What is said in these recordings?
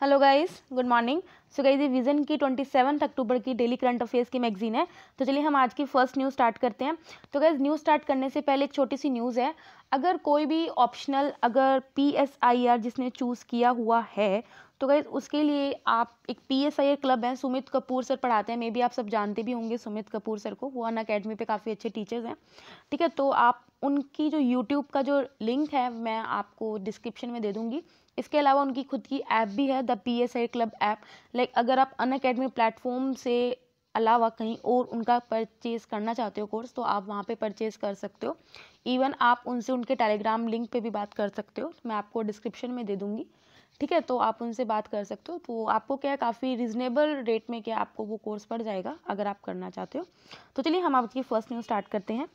Hello guys, good morning. So guys, ये vision की 27 अक्टूबर की डेली करंट अफेयर्स की मैगजीन है। तो चलिए हम आज की फर्स्ट न्यूज़ स्टार्ट करते हैं। तो गाइस, न्यूज़ स्टार्ट करने से पहले एक छोटी सी न्यूज़ है। अगर कोई भी ऑप्शनल अगर PSIR जिसने चूज़ किया हुआ है, तो गाइस उसके लिए आप एक PSIR क्लब है, सुमित कपूर सर पढ़ाते हैं। मे बी आप सब जानते भी होंगे सुमित कपूर सर को, वो अनअकैडमी पे काफ़ी अच्छे टीचर्स हैं। ठीक है, तो आप उनकी जो यूट्यूब का जो लिंक है मैं आपको डिस्क्रिप्शन में दे दूँगी। इसके अलावा उनकी खुद की ऐप भी है, the PSI club app. Like अगर आप अनअकैडमी प्लेटफॉर्म से अलावा कहीं और उनका परचेज़ करना चाहते हो कोर्स, तो आप वहाँ पे परचेज़ कर सकते हो। इवन आप उनसे उनके टेलीग्राम लिंक पे भी बात कर सकते हो, मैं आपको डिस्क्रिप्शन में दे दूँगी। ठीक है, तो आप उनसे बात कर सकते हो। तो आपको क्या है, काफ़ी रिजनेबल रेट में क्या आपको वो कोर्स पड़ जाएगा अगर आप करना चाहते हो। तो चलिए हम आपकी फर्स्ट न्यूज़ स्टार्ट करते हैं।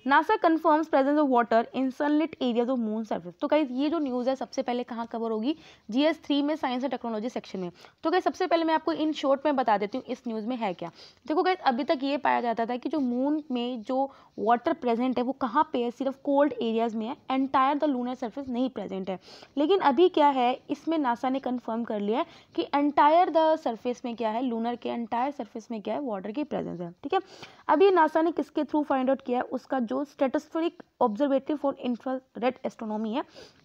NASA confirms presence of water in sunlit areas of moon surface. तो गाइस ये जो न्यूज़ है सबसे पहले कहाँ कवर होगी, GS 3 में साइंस एंड टेक्नोलॉजी सेक्शन में। तो गाइस सबसे पहले मैं आपको इन शॉर्ट में बता देती हूँ इस न्यूज़ में है क्या। देखो गाइस, अभी तक ये पाया जाता था कि जो मून में जो वाटर प्रेजेंट है वो कहाँ पे है, सिर्फ कोल्ड एरियाज में है, एंटायर द लूनर सरफेस नहीं प्रेजेंट है। लेकिन अभी क्या है, इसमें नासा ने कन्फर्म कर लिया है कि एंटायर द सरफेस में क्या है, लूनर के एंटायर सरफेस में क्या है, वाटर की प्रेजेंस है। ठीक है, अभी नासा ने किसके थ्रू फाइंड आउट किया है, उसका जो stratospheric observatory for infrared astronomy है,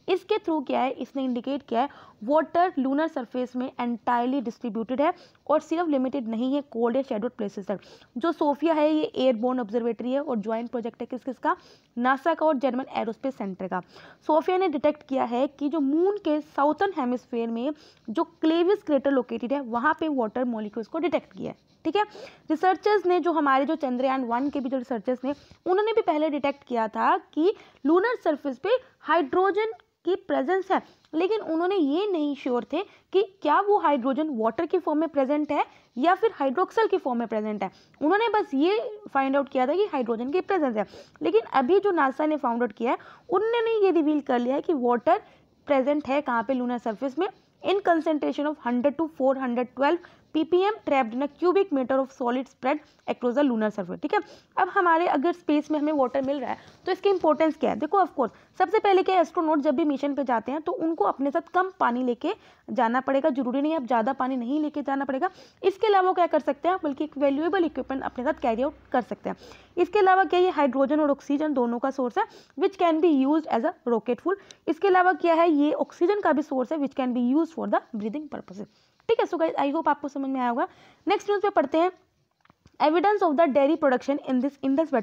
इसके थ्रू क्या है, इसने इंडिकेट किया है वाटर लूनर सरफेस में एंटायरली डिस्ट्रीब्यूटेड है और सिर्फ लिमिटेड नहीं है कोल्ड या शेडोड प्लेसेस तक। जो सोफिया है ये एयरबोर्न ऑब्जर्वेटरी है और ज्वाइंट प्रोजेक्ट है किसका, नासा का और जर्मन एरोस्पेस सेंटर का। सोफिया ने डिटेक्ट किया है कि जो मून के साउथर्न हेमिस्फीयर में जो क्लेविस क्रेटर लोकेटेड है वहाँ पे वाटर मॉलिक्यूल्स को डिटेक्ट किया है। ठीक है, रिसर्चर्स ने जो हमारे जो चंद्रयान 1 के भी जो रिसर्चर्स ने, उन्होंने भी पहले डिटेक्ट किया था कि लूनर सरफेस पे हाइड्रोजन की प्रेजेंस है, लेकिन उन्होंने ये नहीं श्योर थे कि क्या वो हाइड्रोजन वाटर की फॉर्म में प्रेजेंट है या फिर हाइड्रोक्सल की फॉर्म में प्रेजेंट है। उन्होंने बस ये फाइंड आउट किया था कि हाइड्रोजन की प्रेजेंस है। लेकिन अभी जो नासा ने फाउंड आउट किया है, उन्होंने ये रिवील कर लिया है कि वाटर प्रेजेंट है कहाँ पे, लूनर सरफेस में, in concentration of 100 to 412 ppm trapped in a cubic metre of solid spread across the lunar surface. ठीक है, अब हमारे अगर स्पेस में हमें वाटर मिल रहा है तो इसकी इंपॉर्टेंस क्या है। देखो ऑफ कोर्स सबसे पहले क्या, एस्ट्रोनॉट जब भी मिशन पे जाते हैं तो उनको अपने साथ कम पानी लेके जाना पड़ेगा, जरूरी नहीं है अब ज़्यादा पानी नहीं लेके जाना पड़ेगा। इसके अलावा क्या कर सकते हैं, बल्कि एक वैल्यूएबल इक्विपमेंट अपने साथ कैरी आउट कर सकते हैं। इसके अलावा क्या, ये हाइड्रोजन और ऑक्सीजन दोनों का सोर्स है which can be use as a rocket fuel. इसके अलावा क्या है, ये ऑक्सीजन का भी सोर्स है which can be use for the breathing purposes. ठीक है, सो गाइस आई होप आपको समझ में आया होगा। नेक्स्ट न्यूज़ पे पढ़ते हैं, evidence of the dairy production in this Indus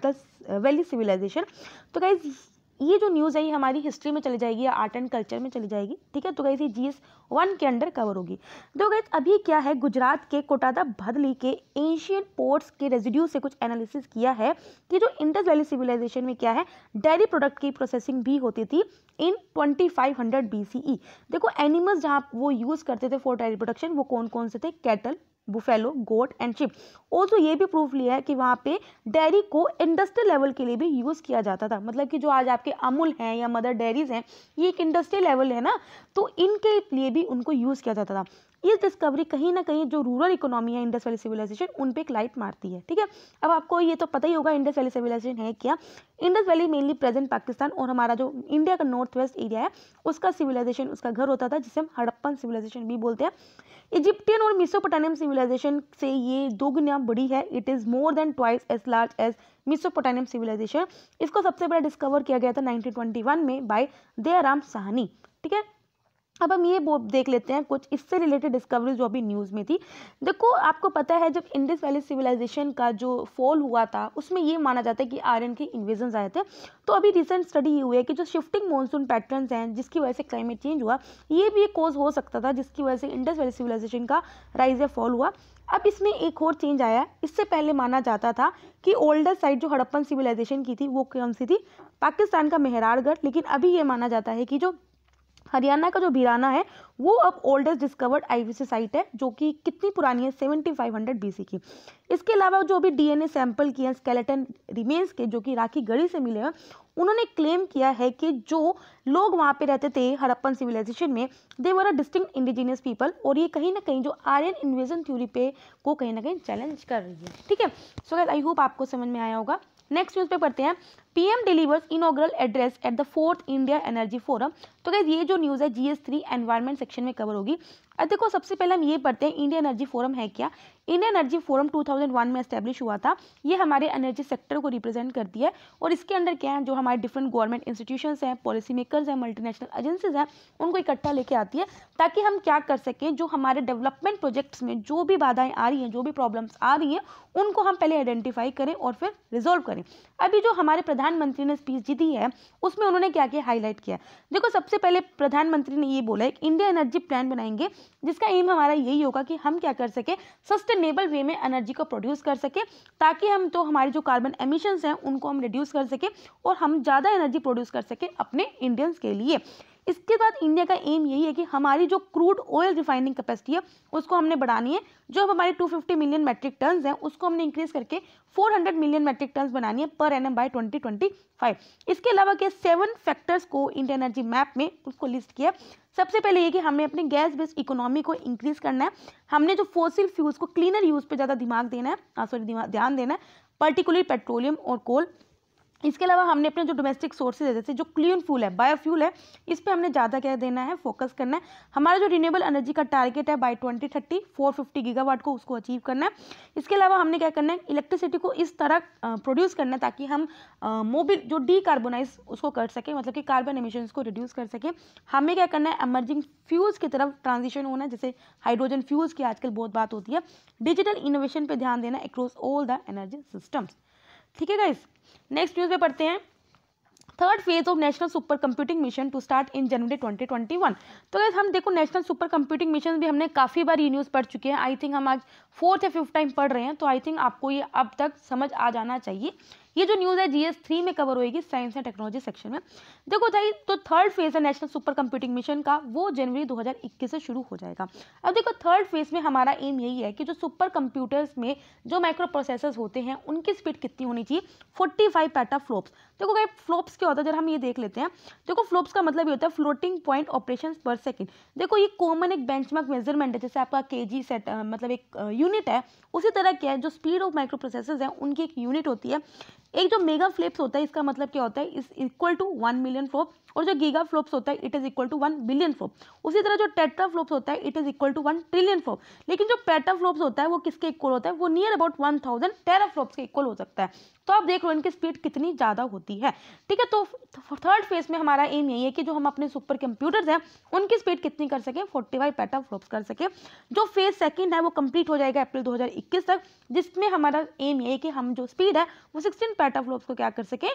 valley civilisation. तो गाइस ये जो न्यूज़ है ये हमारी हिस्ट्री में चली जाएगी या आर्ट एंड कल्चर में चली जाएगी। ठीक है, तो गाइस ये GS 1 के अंडर कवर होगी। तो गाइस अभी क्या है, गुजरात के कोटादा भदली के एंशियंट पोर्ट्स के रेजिड्यू से कुछ एनालिसिस किया है कि जो इंडस वैली सिविलाइजेशन में क्या है, डेयरी प्रोडक्ट की प्रोसेसिंग भी होती थी इन 2500 BCE। देखो एनिमल्स जहाँ वो यूज़ करते थे फॉर डेयरी प्रोडक्शन वो कौन कौन से थे, cattle, buffalo, goat and sheep. Also ये भी प्रूफ लिया है कि वहाँ पे डेयरी को इंडस्ट्रियल लेवल के लिए भी यूज़ किया जाता था। मतलब कि जो आज आपके अमूल हैं या मदर डेयरीज हैं, ये एक इंडस्ट्रियल लेवल है ना, तो इनके लिए भी उनको यूज़ किया जाता था। ये डिस्कवरी कहीं ना कहीं जो रूरल इकोनॉमी है इंडस वैली सिविलाइजेशन उन पे एक लाइट मारती है। ठीक है, अब आपको ये तो पता ही होगा इंडस वैली सिविलाइजेशन है क्या। Indus valley mainly present Pakistan और हमारा जो इंडिया का नॉर्थ वेस्ट एरिया है उसका सिविलाइजेशन, उसका घर होता था, जिसे हम हड़प्पन सिविलाइजेशन भी बोलते हैं। इजिप्टियन और मेसोपोटामियन सिविलाइजेशन से ये दोगुना बड़ी है, it is more than twice as large as Mesopotamian civilisation. इसको सबसे पहले डिस्कवर किया गया था 1921 में बाय दयाराम साहनी। ठीक है, अब हम ये देख लेते हैं कुछ इससे रिलेटेड डिस्कवरीज जो अभी न्यूज़ में थी। देखो आपको पता है जब इंडस वैली सिविलाइजेशन का जो फॉल हुआ था उसमें ये माना जाता है कि आर्यन के इन्वेजन्स आए थे। तो अभी रिसेंट स्टडी ये हुई है कि जो शिफ्टिंग मॉनसून पैटर्न्स हैं जिसकी वजह से क्लाइमेट चेंज हुआ, ये भी एक कॉज हो सकता था जिसकी वजह से इंडस वैली सिविलाइजेशन का राइज या फॉल हुआ। अब इसमें एक और चेंज आया है, इससे पहले माना जाता था कि ओल्डर साइड जो हड़प्पन सिविलाइजेशन की थी वो कौन सी थी, पाकिस्तान का मेहरारगढ़। लेकिन अभी ये माना जाता है कि जो हरियाणा का जो बीराना है वो अब ओल्डेस्ट डिस्कवर्ड आईवीसी साइट है, जो कि कितनी पुरानी है, 7500 BC की। इसके अलावा जो अभी DNA सैंपल किए हैं स्केलेटन रिमेन्स के, जो कि राखी गढ़ी से मिले हैं, उन्होंने क्लेम किया है कि जो लोग वहाँ पे रहते थे हड़प्पन सिविलाइजेशन में, दे वर अ डिस्टिंक्ट इंडिजिनियस पीपल। और ये कहीं ना कहीं जो आर्यन इन्वेजन थ्योरी पे को कहीं ना कहीं चैलेंज कर रही है। ठीक है, सो गाइस आई होप आपको समझ में आया होगा। नेक्स्ट न्यूज़ पे पढ़ते हैं, PM delivers inaugural address at the 4th India energy forum. तो गाइस ये जो न्यूज़ है GS3 एनवायरनमेंट सेक्शन में कवर होगी। अब देखो सबसे पहले हम ये पढ़ते हैं इंडिया एनर्जी फोरम है क्या। इंडिया एनर्जी फोरम 2001 में एस्टेब्लिश हुआ था। ये हमारे एनर्जी सेक्टर को रिप्रेजेंट करती है और इसके अंदर क्या है, जो हमारे डिफरेंट गवर्नमेंट इंस्टीट्यूशंस हैं, पॉलिसी मेकर्स हैं, मल्टीनेशनल एजेंसीज हैं, उनको इकट्ठा लेके आती है ताकि हम क्या कर सकें, जो हमारे डेवलपमेंट प्रोजेक्ट्स में जो भी बाधाएं आ रही हैं, जो भी प्रॉब्लम्स आ रही हैं, उनको हम पहले आइडेंटिफाई करें और फिर रिजोल्व करें। अभी जो हमारे प्रधानमंत्री ने स्पीच दी है उसमें उन्होंने क्या किया, हाईलाइट किया। देखो सबसे पहले प्रधानमंत्री ने ये बोला एक इंडिया एनर्जी प्लान बनाएंगे जिसका एम हमारा यही होगा कि हम क्या कर सके, सस्टेनेबल वे में एनर्जी को प्रोड्यूस कर सके ताकि हम तो हमारी जो कार्बन एमिशंस हैं उनको हम रिड्यूस कर सके और हम ज़्यादा एनर्जी प्रोड्यूस कर सके अपने इंडियंस के लिए। इसके बाद इंडिया का एम यही है कि हमारी जो क्रूड ऑयल रिफाइनिंग कैपेसिटी है उसको हमने बढ़ानी है। जो अब हमारी 250 मिलियन मेट्रिक टन्स हैं उसको हमने इंक्रीज करके 400 मिलियन मेट्रिक टन्स बनानी है पर एनम बाय 2025। इसके अलावा के 7 फैक्टर्स को इंडिया एनर्जी मैप में उसको लिस्ट किया। सबसे पहले ये कि हमें अपने गैस बेस्ड इकोनॉमी को इंक्रीज करना है। हमने जो फॉसिल फ्यूल्स को क्लीनर यूज पे ज़्यादा ध्यान देना है, पर्टिकुलरली पेट्रोलियम और कोल। इसके अलावा हमने अपने जो डोमेस्टिक सोर्सेज है जैसे जो क्लीन फ्यूल है, बायोफ्यूल है, इस पे हमने ज़्यादा क्या देना है, फोकस करना है। हमारा जो रिन्यूएबल एनर्जी का टारगेट है बाय 2030 450 गीगावाट को उसको अचीव करना है। इसके अलावा हमने क्या करना है, इलेक्ट्रिसिटी को इस तरह प्रोड्यूस करना है ताकि हम मोबिल जो डीकार्बोनाइज उसको कर सकें, मतलब कि कार्बन एमिशंस को रिड्यूस कर सकें। हमें क्या करना है, एमर्जिंग फ्यूल्स की तरफ ट्रांजिशन होना है, जैसे हाइड्रोजन फ्यूल्स की आजकल बहुत बात होती है। डिजिटल इनोवेशन पे ध्यान देना across all the energy systems. ठीक है गाइस, नेक्स्ट न्यूज़ पे पढ़ते हैं। Third phase of national super computing mission to start in January 2021। तो गाइस हम देखो नेशनल सुपर कंप्यूटिंग मिशन भी हमने काफ़ी बार ये न्यूज़ पढ़ चुके हैं। आई थिंक हम आज 4th या 5th टाइम पढ़ रहे हैं, तो आई थिंक आपको ये अब तक समझ आ जाना चाहिए। ये जो न्यूज़ है GS3 में कवर होएगी साइंस एंड टेक्नोलॉजी सेक्शन में। देखो भाई तो थर्ड फेज है नेशनल सुपर कंप्यूटिंग मिशन का, वो जनवरी 2021 से शुरू हो जाएगा। अब देखो थर्ड फेज में हमारा एम यही है कि जो सुपर कंप्यूटर्स में जो माइक्रो प्रोसेसर्स होते हैं उनकी स्पीड कितनी होनी चाहिए, 45 पेटाफ्लॉप्स। देखो भाई फ्लॉप्स क्या होता है, जब हम ये देख लेते हैं। देखो फ्लॉप्स का मतलब ये होता है फ्लोटिंग पॉइंट ऑपरेशन पर सेकेंड। देखो ये कॉमन एक बेंचमार्क मेजरमेंट है, जैसे आपका kg सेट मतलब एक यूनिट है, उसी तरह क्या है जो स्पीड ऑफ माइक्रो प्रोसेसर्स है उनकी एक यूनिट होती है। एक जो मेगा फ्लिप्स होता है इसका मतलब क्या होता है, is equal to 1 million flop, और जो गीगा फ्लॉप्स होता है it is equal to 1 billion flop. उसी तरह जो टेट्रा फ्लॉप्स होता है it is equal to 1 trillion flop. लेकिन जो पेटा फ्लॉप्स होता है वो किसके इक्वल होता है, वो नियर अबाउट 1000 टेरा फ्लॉप्स के इक्वल हो सकता है। तो आप देख लो इनकी स्पीड कितनी ज़्यादा होती है। ठीक है, तो थर्ड फेज में हमारा एम यही है कि जो हम अपने सुपर कंप्यूटर्स हैं उनकी स्पीड कितनी कर सकें, 45 पेटा फ्लॉप्स कर सकें। जो फेज सेकंड है वो कंप्लीट हो जाएगा अप्रैल 2021 तक, जिसमें हमारा एम ये है कि हम जो स्पीड है वो 16 पेटा फ्लॉप्स को क्या कर सकें,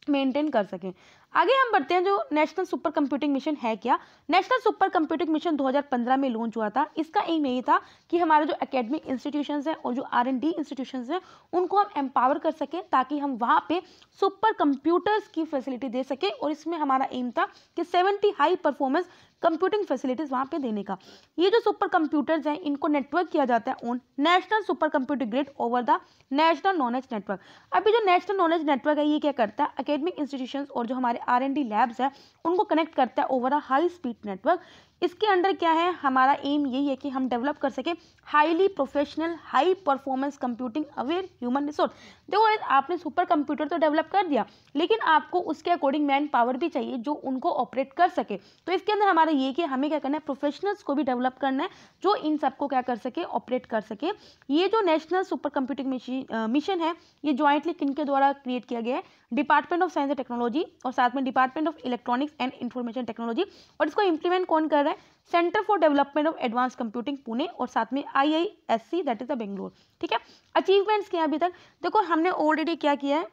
मेंटेन कर सकें। आगे हम बढ़ते हैं, जो नेशनल सुपर कंप्यूटिंग मिशन है क्या। नेशनल सुपर कंप्यूटिंग मिशन 2015 में लॉन्च हुआ था। इसका एम यही था कि हमारे जो एकेडमिक इंस्टीट्यूशंस हैं और जो R&D इंस्टीट्यूशंस हैं उनको हम एम्पावर कर सकें ताकि हम वहाँ पे सुपर कंप्यूटर्स की फैसिलिटी दे सकें। और इसमें हमारा एम था कि 70 हाई परफॉर्मेंस कंप्यूटिंग फैसिलिटीज़ वहाँ पे देने का। ये जो सुपर कंप्यूटर्स हैं इनको नेटवर्क किया जाता है on national super computing grid over the national knowledge network. अभी जो नेशनल नॉलेज नेटवर्क है ये क्या करता है, एकेडमिक इंस्टीट्यूशंस और जो हमारे R&D लैब्स है उनको कनेक्ट करता है over a high speed network. इसके अंडर क्या है, हमारा एम यही है कि हम डेवलप कर सकें highly professional high performance computing aware human resource. देखो आपने सुपर कंप्यूटर तो डेवलप कर दिया, लेकिन आपको उसके अकॉर्डिंग मैन पावर भी चाहिए जो उनको ऑपरेट कर सके। तो इसके अंदर हमारा ये कि हमें क्या करना है, प्रोफेशनल्स को भी डेवलप करना है जो इन सबको क्या कर सके, ऑपरेट कर सके। ये जो नेशनल सुपर कंप्यूटिंग मिशन है ये ज्वाइंटली किनके द्वारा क्रिएट किया गया है, department of science and technology और साथ में department of electronics and information technology. और इसको इंप्लीमेंट कौन कर रहा है, centre for development of advance computing Pune और साथ में IISc that is the Bangalore. ठीक है, अचीवमेंट्स क्या अभी तक, देखो हमने ऑलरेडी क्या किया है,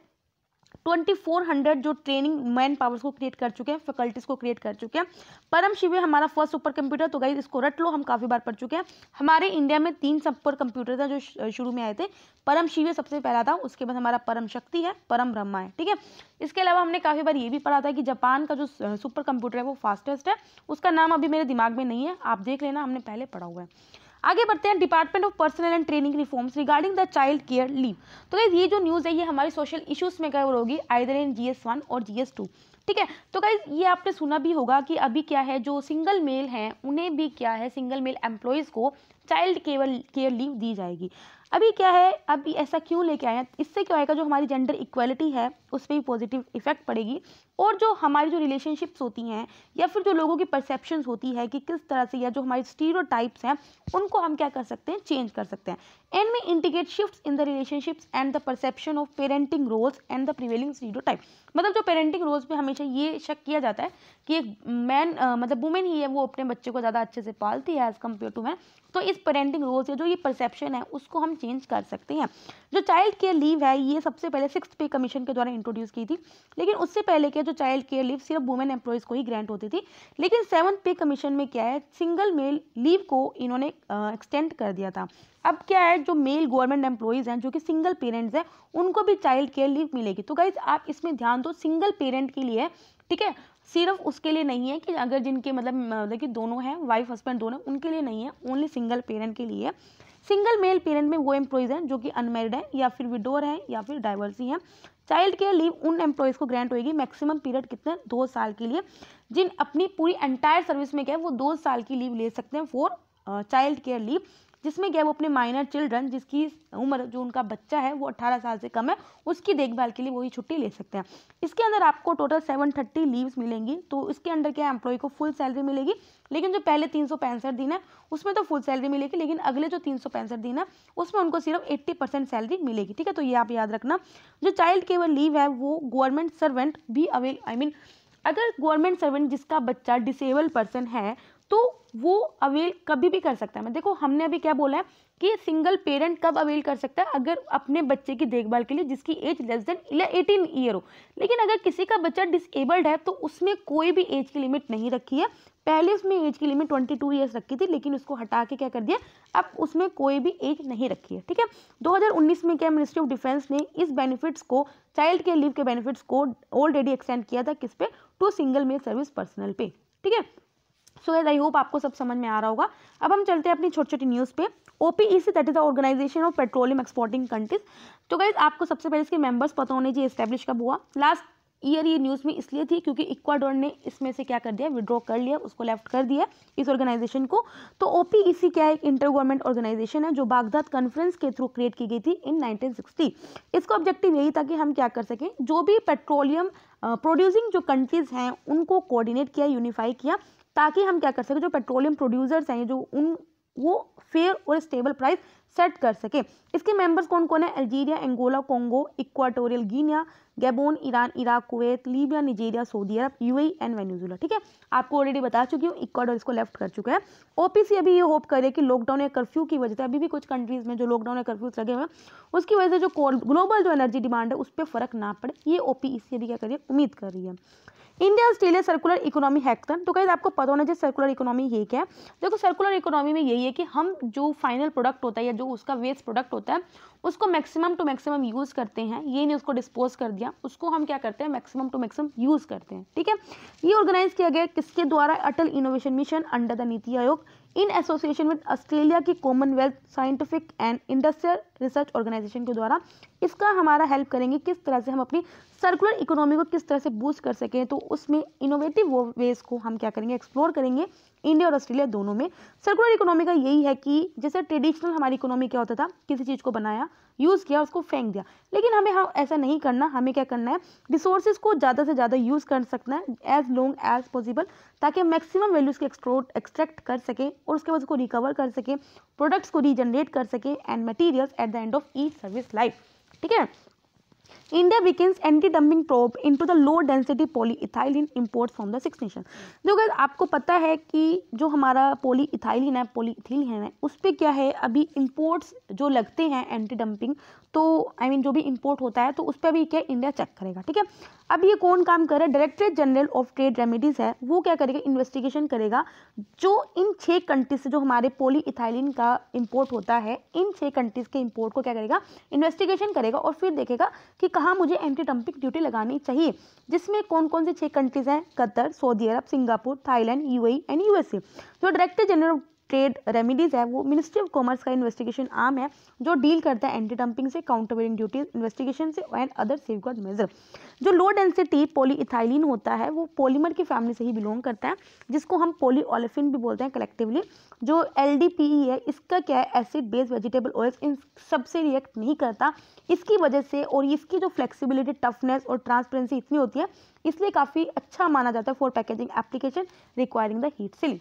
2400 जो ट्रेनिंग मैन पावर्स को क्रिएट कर चुके हैं, फैकल्टीज को क्रिएट कर चुके हैं। परम शिवे हमारा फर्स्ट सुपर कंप्यूटर, तो गाइस इसको रट लो, हम काफ़ी बार पढ़ चुके हैं। हमारे इंडिया में 3 सुपर कंप्यूटर था जो शुरू में आए थे। परम शिवे सबसे पहला था, उसके बाद हमारा परम शक्ति है, परम ब्रह्मा है। ठीक है, इसके अलावा हमने काफ़ी बार ये भी पढ़ा था कि जापान का जो सुपर कंप्यूटर है वो फास्टेस्ट है, उसका नाम अभी मेरे दिमाग में नहीं है, आप देख लेना, हमने पहले पढ़ा हुआ है। आगे बढ़ते हैं, department of personal and training reforms regarding the child care leave. तो गाइस ये जो न्यूज़ है ये हमारी सोशल इश्यूज में कवर होगी आइदर इन GS1 और GS2। ठीक है, तो गाइस ये आपने सुना भी होगा कि अभी क्या है, जो सिंगल मेल हैं उन्हें भी क्या है, सिंगल मेल एम्प्लॉयज़ को चाइल्ड केयर लीव दी जाएगी। अभी क्या है, अभी ऐसा क्यों लेके आए हैं, इससे क्या होगा, जो हमारी जेंडर इक्वालिटी है उस पर भी पॉजिटिव इफेक्ट पड़ेगी, और जो हमारी जो रिलेशनशिप्स होती हैं या फिर जो लोगों की परसेप्शंस होती है कि किस तरह से, या जो हमारे स्टीरियोटाइप्स हैं उनको हम क्या कर सकते हैं, चेंज कर सकते हैं। एंड में indicate shifts in the relationships and the perception of parenting roles and the prevailing stereotype. मतलब जो पेरेंटिंग रोल्स पे हमेशा ये शक किया जाता है कि एक मैन मतलब वुमेन ही है, वो अपने बच्चे को ज़्यादा अच्छे से पालती है एज कम्पेयर टू मैन, तो इस पेरेंटिंग रोल्स या जो ये परसेप्शन है उसको हम चेंज कर सकते हैं। जो चाइल्ड केयर लीव है ये सबसे पहले 6th पे कमीशन के द्वारा इंट्रोड्यूस की थी, लेकिन उससे पहले क्या, जो चाइल्ड केयर लीव सिर्फ वुमेन एम्प्लॉयज़ को ही ग्रांट होती थी, लेकिन 7th पे कमीशन में क्या है, सिंगल मेल लीव को इन्होंने एक्सटेंड कर दिया था। अब क्या है, जो मेल गवर्नमेंट एम्प्लॉयज़ हैं जो कि सिंगल पेरेंट्स हैं उनको भी चाइल्ड केयर लीव मिलेगी। तो गाइज आप इसमें ध्यान दो, सिंगल पेरेंट के लिए, ठीक है, सिर्फ उसके लिए नहीं है कि अगर जिनके मतलब कि दोनों हैं, वाइफ हस्बैंड दोनों, उनके लिए नहीं है, ओनली सिंगल पेरेंट के लिए। सिंगल मेल पेरेंट में वो एम्प्लॉयज़ हैं जो कि अनमैरिड हैं या फिर विडोर हैं या फिर डाइवर्सी हैं। चाइल्ड केयर लीव उन एम्प्लॉयज़ को ग्रांट होगी, मैक्सिमम पीरियड कितना, 2 साल के लिए, जिन अपनी पूरी एंटायर सर्विस में क्या है वो 2 साल की लीव ले सकते हैं फॉर चाइल्ड केयर लीव, जिसमें क्या है वो अपने माइनर चिल्ड्रन जिसकी उम्र, जो उनका बच्चा है वो 18 साल से कम है, उसकी देखभाल के लिए वही छुट्टी ले सकते हैं। इसके अंदर आपको टोटल 730 लीव्स मिलेंगी। तो इसके अंदर क्या है, एम्प्लॉय को फुल सैलरी मिलेगी, लेकिन जो पहले 365 दिन है उसमें तो फुल सैलरी मिलेगी, लेकिन अगले जो 365 दिन है उसमें उनको सिर्फ 80% सैलरी मिलेगी, ठीक है। तो ये आप याद रखना। जो चाइल्ड केयर लीव है वो गवर्नमेंट सर्वेंट भी अगर गवर्नमेंट सर्वेंट जिसका बच्चा डिसेबल पर्सन है तो वो अवेल कभी भी कर सकता है। मैं देखो, हमने अभी क्या बोला है कि सिंगल पेरेंट कब अवेल कर सकता है, अगर अपने बच्चे की देखभाल के लिए जिसकी एज लेस देन 18 ईयर हो। लेकिन अगर किसी का बच्चा डिसेबल्ड है तो उसमें कोई भी एज की लिमिट नहीं रखी है। पहले उसमें एज की लिमिट 22 ईयर्स रखी थी, लेकिन उसको हटा के क्या कर दिया, अब उसमें कोई भी एज नहीं रखी है, ठीक है। 2019 में क्या, मिनिस्ट्री ऑफ डिफेंस ने इस बेनिफिट्स को, चाइल्ड केयर लीव के बेनिफिट्स को ऑलरेडी एक्सटेंड किया था, किस पे, to single male service personal पे, ठीक है। सो गाइस आई होप आपको सब समझ में आ रहा होगा। अब हम चलते हैं अपनी छोटी छोटी न्यूज़ पे। OPEC that is the Organisation of Petroleum Exporting Countries. तो गाइस आपको सबसे पहले इसके मेंबर्स पता होने चाहिए, एस्टेब्लिश कब हुआ। लास्ट ईयर ये न्यूज़ में इसलिए थी क्योंकि इक्वाडोर ने इसमें से क्या कर दिया, विड्रॉ कर लिया, उसको लेफ्ट कर दिया इस ऑर्गेनाइजेशन को। तो OPEC क्या है, एक इंटर गवर्नमेंट ऑर्गेनाइजेशन है जो बागदाद कॉन्फ्रेंस के थ्रू क्रिएट की गई थी इन 1960। इसका ऑब्जेक्टिव यही था कि हम क्या कर सकें, जो भी पेट्रोलियम प्रोड्यूसिंग जो कंट्रीज हैं उनको कोऑर्डिनेट किया, यूनिफाई किया, ताकि हम क्या कर सकें, जो पेट्रोलियम प्रोड्यूसर्स हैं जो वो फेयर और स्टेबल प्राइस सेट कर सके। इसके मेंबर्स कौन कौन है, Algeria, Angola, Congo, Equatorial Guinea, Gabon, Iran, Iraq, Kuwait, Libya, Nigeria, Saudi Arabia, UAE and Venezuela, ठीक है। आपको ऑलरेडी बता चुकी हूँ, इक्वाडोर इसको लेफ्ट कर चुका है। OPEC अभी ये होप करे कि लॉकडाउन या कर्फ्यू की वजह से, अभी भी कुछ कंट्रीज में जो लॉकडाउन या कर्फ्यूज लगे हुए हैं उसकी वजह से जो ग्लोबल जो एनर्जी डिमांड है उस पर फर्क ना पड़े, ये OPEC अभी क्या कर रही है, उम्मीद कर रही है। India Australia circular economy hackathon. तो गाइस आपको पता होना चाहिए सर्कुलर इकोनॉमी ये क्या है। देखो, सर्कुलर इकोनॉमी में यही है कि हम जो फाइनल प्रोडक्ट होता है या जो उसका वेस्ट प्रोडक्ट होता है उसको मैक्सिमम टू मैक्सिमम यूज़ करते हैं, ये नहीं उसको डिस्पोज कर दिया, उसको हम क्या करते हैं, मैक्सिमम टू मैक्सिमम यूज़ करते हैं, ठीक है। ये ऑर्गेनाइज किया गया किसके द्वारा, Atal innovation mission under the NITI Aayog in association with Australia की Commonwealth Scientific and Industrial Research Organisation के द्वारा। इसका हमारा हेल्प करेंगे किस तरह से हम अपनी सर्कुलर इकोनॉमी को किस तरह से बूस्ट कर सकें, तो उसमें इनोवेटिव वेज को हम क्या करेंगे, एक्सप्लोर करेंगे, इंडिया और ऑस्ट्रेलिया दोनों में। सर्कुलर इकोनॉमी का यही है कि जैसे ट्रेडिशनल हमारी इकोनॉमी क्या होता था, किसी चीज़ को बनाया, यूज़ किया, उसको फेंक दिया, लेकिन हमें ऐसा नहीं करना। हमें क्या करना है, रिसोर्सेज को ज़्यादा से ज़्यादा यूज़ कर सकना है एज लॉन्ग एज पॉसिबल, ताकि हम मैक्सिमम वैल्यूज़ को एक्सट्रैक्ट कर सकें और उसके बाद उसको रिकवर कर सकें, प्रोडक्ट्स को रीजनरेट कर सकें and materials at the end of each service life, ठीक है। India begins anti dumping probe into the low density polyethylene imports from the 6 nation. जो अगर आपको पता है कि जो हमारा पॉलीइथाइलिन है, पॉलीइथिलीन है, उस पर क्या है, अभी इंपोर्ट्स जो लगते हैं एंटी डंपिंग, तो जो भी इंपोर्ट होता है तो उस पर भी क्या इंडिया चेक करेगा, ठीक है। अब ये कौन काम करे, directorate general of trade remedies है, वो क्या करेगा, इन्वेस्टिगेशन करेगा जो इन 6 कंट्रीज से जो हमारे पॉलीइथाइलिन का इंपोर्ट होता है, इन 6 कंट्रीज के इंपोर्ट को क्या करेगा, इन्वेस्टिगेशन करेगा और फिर देखेगा कि कहाँ मुझे एंटी डंपिंग ड्यूटी लगानी चाहिए, जिसमें कौन कौन से 6 कंट्रीज हैं, Qatar, Saudi Arab, Singapore, Thailand, UAE and USA। जो डायरेक्टर जनरल ट्रेड रेमिडीज है वो मिनिस्ट्री ऑफ कॉमर्स का इन्वेस्टिगेशन आर्म है जो डील करता है एंटी डंपिंग से, काउंटरवेयरिंग ड्यूटीज इन्वेस्टिगेशन से एंड अदर सेफगार्ड मेजर। जो लो डेंसिटी पॉलीइथाइलिन होता है वो पॉलीमर की फैमिली से ही बिलोंग करता है, जिसको हम पॉलीओलेफिन भी बोलते हैं कलेक्टिवली। जो LDPE है इसका क्या है, एसिड बेस वेजिटेबल ऑयल्स इन सबसे रिएक्ट नहीं करता, इसकी वजह से और इसकी जो फ्लेक्सिबिलिटी, टफनेस और ट्रांसपेरेंसी इतनी होती है, इसलिए काफ़ी अच्छा माना जाता है for packaging application requiring the heat sealing.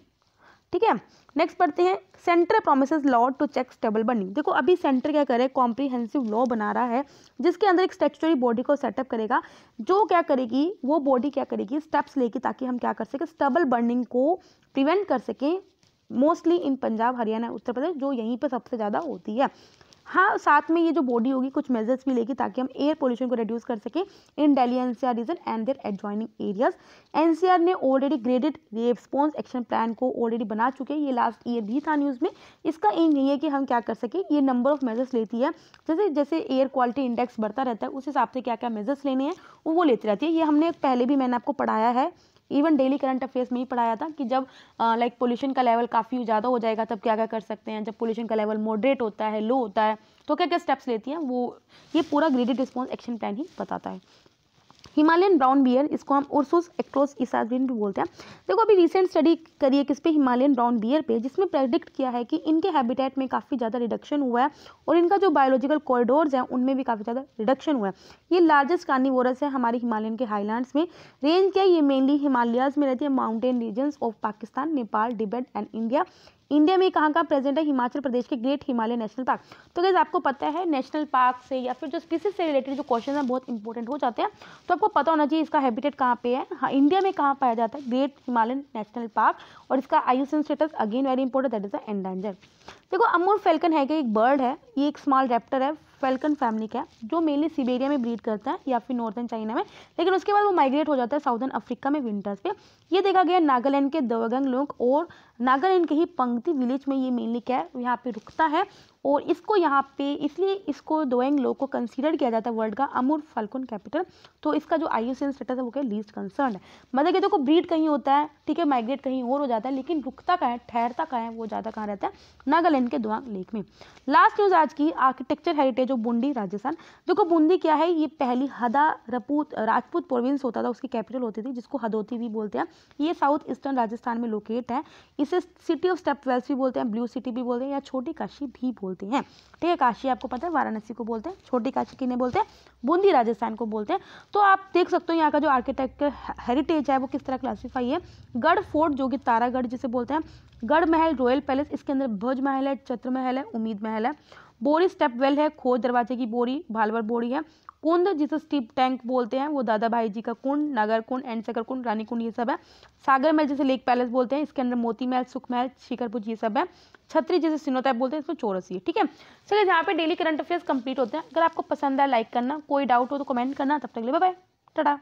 ठीक है, नेक्स्ट पढ़ते हैं centre promises law to check stubble burning. देखो अभी सेंटर क्या करे, कॉम्प्रिहेंसिव लॉ बना रहा है जिसके अंदर एक स्टैट्यूटरी बॉडी को सेटअप करेगा, जो क्या करेगी, वो बॉडी क्या करेगी, स्टेप्स लेगी ताकि हम क्या कर सकें, स्टेबल बर्निंग को प्रिवेंट कर सकें, मोस्टली इन पंजाब, हरियाणा, उत्तर प्रदेश, जो यहीं पर सबसे ज़्यादा होती है। हाँ, साथ में ये जो बॉडी होगी कुछ मेजर्स भी लेगी ताकि हम एयर पोल्यूशन को रिड्यूस कर सकें in Delhi NCR region and their adjoining areas. NCR ने already graded response action plan को ऑलरेडी बना चुके हैं, ये लास्ट ईयर भी था न्यूज़ में। इसका एम यही है कि हम क्या कर सकें, ये नंबर ऑफ मेजर्स लेती है, जैसे जैसे एयर क्वालिटी इंडेक्स बढ़ता रहता है उस हिसाब से क्या क्या मेजर्स लेने हैं वो लेती रहती है। ये हमने पहले भी मैंने आपको पढ़ाया है, इवन डेली करंट अफेयर्स में ही पढ़ाया था कि जब लाइक पोल्यूशन का लेवल काफ़ी ज़्यादा हो जाएगा तब क्या क्या कर सकते हैं, जब पोल्यूशन का लेवल मॉडरेट होता है, लो होता है, तो क्या क्या स्टेप्स लेती हैं, वो ये पूरा ग्रेडेड रिस्पॉन्स एक्शन प्लान ही बताता है। हिमालयन ब्राउन बियर, इसको हम उर्सुस एक्ट्रोस इसाग्रीन भी बोलते हैं। देखो अभी रिसेंट स्टडी करी है किस पे, हिमालयन ब्राउन बियर पे, जिसमें प्रेडिक्ट किया है कि इनके हैबिटेट में काफ़ी ज़्यादा रिडक्शन हुआ है और इनका जो बायोलॉजिकल कॉरिडोर्स हैं उनमें भी काफ़ी ज़्यादा रिडक्शन हुआ है। ये लार्जेस्ट कार्निवोरस है हमारे हिमालयन के हाईलैंड्स में। रेंज क्या है, ये मेनली हिमालयाज में रहती है, mountain regions of Pakistan, Nepal, Tibet and India. India में कहाँ कहाँ प्रेजेंट है, हिमाचल प्रदेश के ग्रेट हिमालय नेशनल पार्क। तो गाइस आपको पता है नेशनल पार्क से या फिर जो स्पीसीज से रिलेटेड जो क्वेश्चन हैं बहुत इंपॉर्टेंट हो जाते हैं, तो आपको पता होना चाहिए इसका हैबिटेट कहाँ पे है। हाँ, इंडिया में कहाँ पाया जाता है, ग्रेट हिमालयन नेशनल पार्क, और इसका IUCN status again very important, that is the endanger. देखो अमूर फैल्कन है कि एक बर्ड है, ये एक स्मॉल रैप्टर है, फैल्कन फैमिली का है, जो मेनली सिबेरिया में ब्रीड करता है या फिर नॉर्थन चाइना में, लेकिन उसके बाद वो माइग्रेट हो जाता है साउदर्न अफ्रीका में विंटर्स पे। ये देखा गया नागालैंड के दवगंग लोग और नागालैंड के ही पंक्ति विलेज में ये मेनली क्या है, यहाँ पे रुकता है, और इसको यहाँ पे इसलिए इसको दोएंग लोग को कंसीडर किया जाता है वर्ल्ड का अमूर फैल्कन कैपिटल। तो इसका जो IUCN स्टेटस है वो क्या, लीस्ट कंसर्न है। मतलब कि देखो ब्रीड कहीं होता है, ठीक है, माइग्रेट कहीं और हो जाता है, लेकिन रुकता कहाँ है, ठहरता कहाँ है, वो ज़्यादा कहाँ रहता है, नागालैंड के दोआंग लेक में। लास्ट न्यूज़ आज की architecture heritage of Bundi Rajasthan. देखो बूंदी क्या है, ये पहली हदा राजपूत प्रोविंस होता था, उसकी कैपिटल होती थी जिसको हदोती भी बोलते हैं। ये साउथ ईस्टर्न राजस्थान में लोकेट है। इसे सिटी ऑफ स्टेप वेल्स भी बोलते हैं, ब्लू सिटी भी बोलते हैं, या छोटी काशी भी बोलते हैं। ठीक है, काशी आपको पता है वाराणसी को बोलते हैं, छोटी काशी किन्हें बोलते हैं, बूंदी राजस्थान को बोलते हैं। तो आप देख सकते हो यहाँ का जो आर्किटेक्चर हेरिटेज है वो किस तरह क्लासीफाई है। गढ़ फोर्ट जो कि तारागढ़ जिसे बोलते हैं, गढ़ महल रॉयल पैलेस, इसके अंदर ध्वज महल है, छत्र महल है, उम्मीद महल है, बोरी स्टेप वेल है, खोज दरवाजे की बोरी, भालवर बोरी है, कुंड जिसे स्टीप टैंक बोलते हैं वो दादा भाई जी का कुंड, नगर कुंड, एंड सकर कुंड, रानी कुंड, ये सब है। सागर महल जिसे लेक पैलेस बोलते हैं, इसके अंदर मोती महल, सुख महल, शिखरपुर, ये सब है। छतरी जिसे सिनोतैप बोलते हैं, इसमें चौरसी है। ठीक है, चलिए यहाँ पे डेली करंट अफेयर्स कंप्लीट होते हैं। अगर आपको पसंद है लाइक करना, कोई डाउट हो तो कमेंट करना। तब तक के लिए बाय बाय, टाटा।